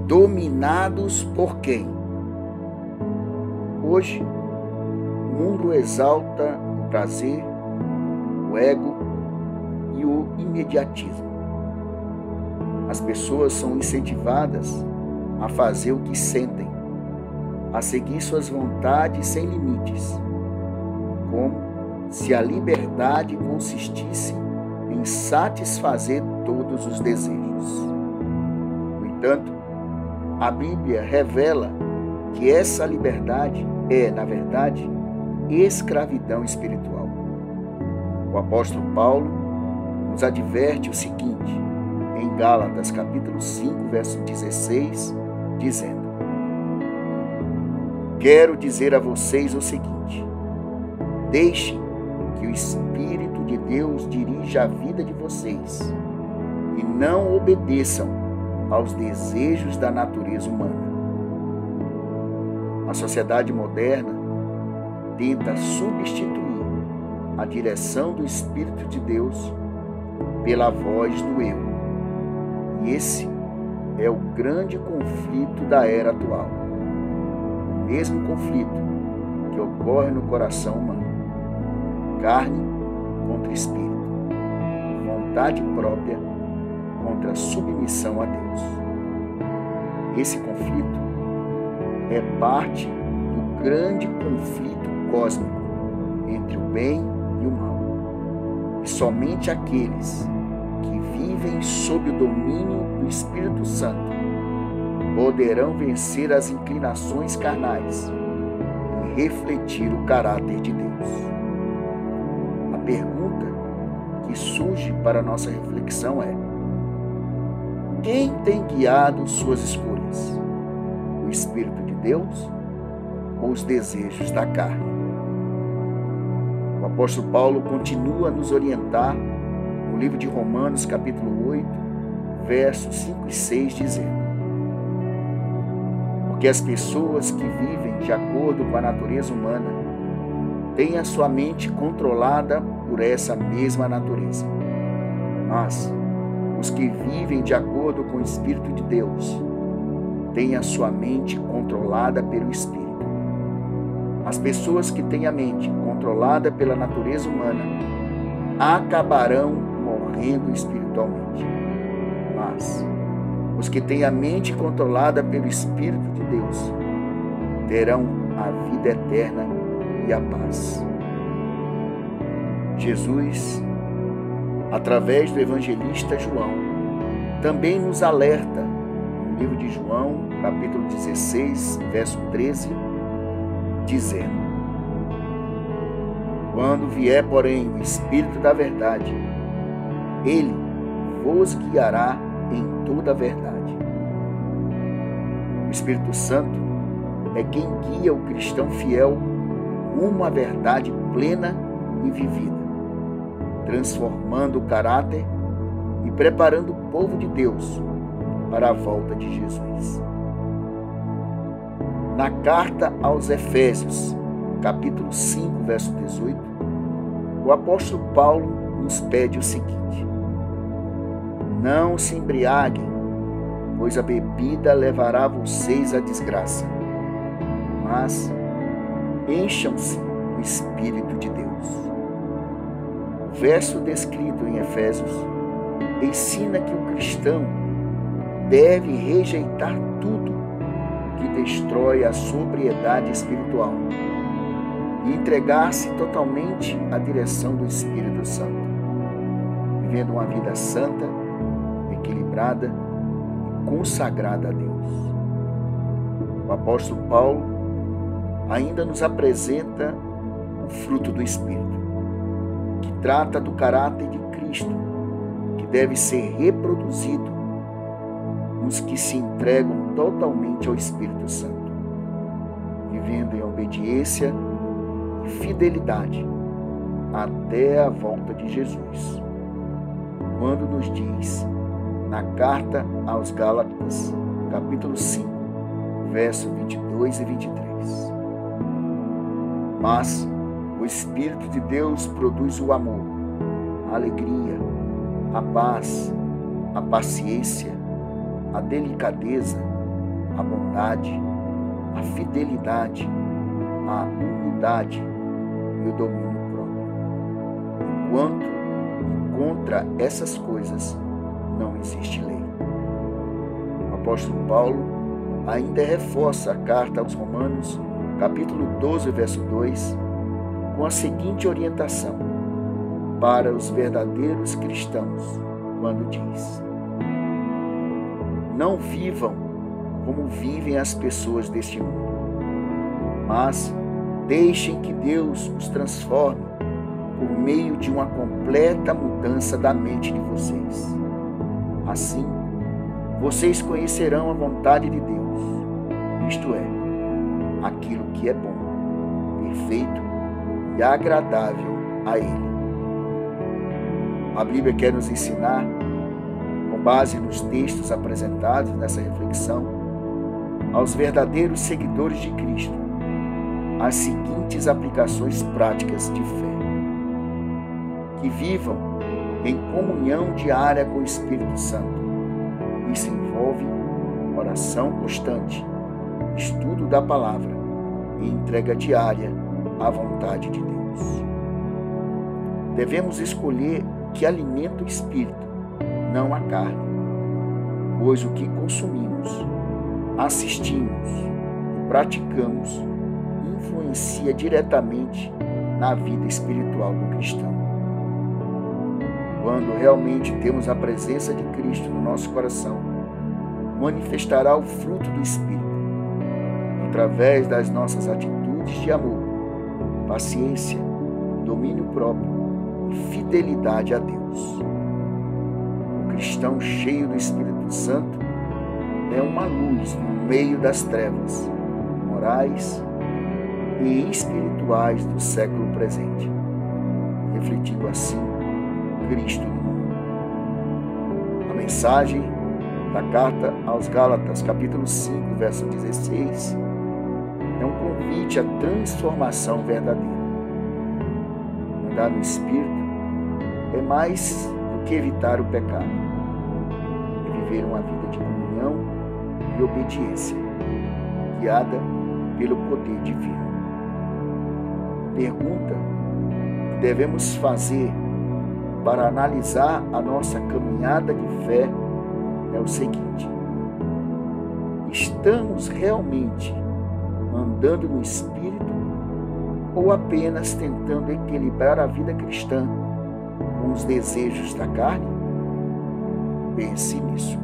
Dominados por quem? Hoje, o mundo exalta o prazer, o ego e o imediatismo. As pessoas são incentivadas a fazer o que sentem, a seguir suas vontades sem limites, como se a liberdade consistisse em satisfazer todos os desejos. No entanto, a Bíblia revela que essa liberdade é, na verdade, escravidão espiritual. O apóstolo Paulo nos adverte o seguinte, em Gálatas capítulo 5, verso 16, dizendo: Quero dizer a vocês o seguinte: deixem que o Espírito de Deus dirija a vida de vocês e não obedeçam aos desejos da natureza humana. A sociedade moderna tenta substituir a direção do Espírito de Deus pela voz do eu. E esse é o grande conflito da era atual. O mesmo conflito que ocorre no coração humano. Carne contra espírito. Vontade própria contra submissão a Deus. Esse conflito é parte do grande conflito cósmico entre o bem e o mal. E somente aqueles que vivem sob o domínio do Espírito Santo poderão vencer as inclinações carnais e refletir o caráter de Deus. A pergunta que surge para a nossa reflexão é: quem tem guiado suas escolhas? O Espírito de Deus ou os desejos da carne? O apóstolo Paulo continua a nos orientar no livro de Romanos, capítulo 8, versos 5 e 6, dizendo: Porque as pessoas que vivem de acordo com a natureza humana têm a sua mente controlada por essa mesma natureza. Mas os que vivem de acordo com o Espírito de Deus têm a sua mente controlada pelo Espírito. As pessoas que têm a mente controlada pela natureza humana acabarão morrendo espiritualmente. Mas os que têm a mente controlada pelo Espírito de Deus terão a vida eterna e a paz. Jesus, através do evangelista João, também nos alerta no livro de João, capítulo 16, verso 13, dizendo: Quando vier, porém, o Espírito da verdade, ele vos guiará em toda a verdade. O Espírito Santo é quem guia o cristão fiel rumo à verdade plena e vivida, transformando o caráter e preparando o povo de Deus para a volta de Jesus. Na carta aos Efésios, capítulo 5, verso 18, o apóstolo Paulo nos pede o seguinte: Não se embriaguem, pois a bebida levará vocês à desgraça, mas encham-se do Espírito de Deus. O verso descrito em Efésios ensina que o cristão deve rejeitar tudo que destrói a sobriedade espiritual e entregar-se totalmente à direção do Espírito Santo, vivendo uma vida santa, equilibrada e consagrada a Deus. O apóstolo Paulo ainda nos apresenta o fruto do Espírito, que trata do caráter de Cristo, que deve ser reproduzido nos que se entregam totalmente ao Espírito Santo, vivendo em obediência e fidelidade até a volta de Jesus, quando nos diz na carta aos Gálatas, capítulo 5, verso 22 e 23. Mas o Espírito de Deus produz o amor, a alegria, a paz, a paciência, a delicadeza, a bondade, a fidelidade, a humildade e o domínio próprio. Enquanto e contra essas coisas não existe lei. O apóstolo Paulo ainda reforça a carta aos Romanos, capítulo 12, verso 2, com a seguinte orientação para os verdadeiros cristãos, quando diz: não vivam como vivem as pessoas deste mundo, mas deixem que Deus os transforme por meio de uma completa mudança da mente de vocês. Assim, vocês conhecerão a vontade de Deus, isto é, aquilo que é bom, perfeito e agradável a Ele. A Bíblia quer nos ensinar, com base nos textos apresentados nessa reflexão, aos verdadeiros seguidores de Cristo, as seguintes aplicações práticas de fé: que vivam em comunhão diária com o Espírito Santo. Isso envolve oração constante, estudo da palavra e entrega diária à vontade de Deus. Devemos escolher que alimenta o espírito, não a carne, pois o que consumimos, assistimos e praticamos influencia diretamente na vida espiritual do cristão. Quando realmente temos a presença de Cristo no nosso coração, manifestará o fruto do Espírito, através das nossas atitudes de amor, paciência, domínio próprio e fidelidade a Deus. O cristão cheio do Espírito Santo é uma luz no meio das trevas morais e espirituais do século presente, refletindo assim Cristo no mundo. A mensagem da carta aos Gálatas, capítulo 5, verso 16, é um convite à transformação verdadeira. Andar no Espírito é mais do que evitar o pecado, é viver uma vida de comunhão e obediência, guiada pelo poder divino. A pergunta que devemos fazer para analisar a nossa caminhada de fé é o seguinte: estamos realmente andando no Espírito ou apenas tentando equilibrar a vida cristã com os desejos da carne? Pense nisso.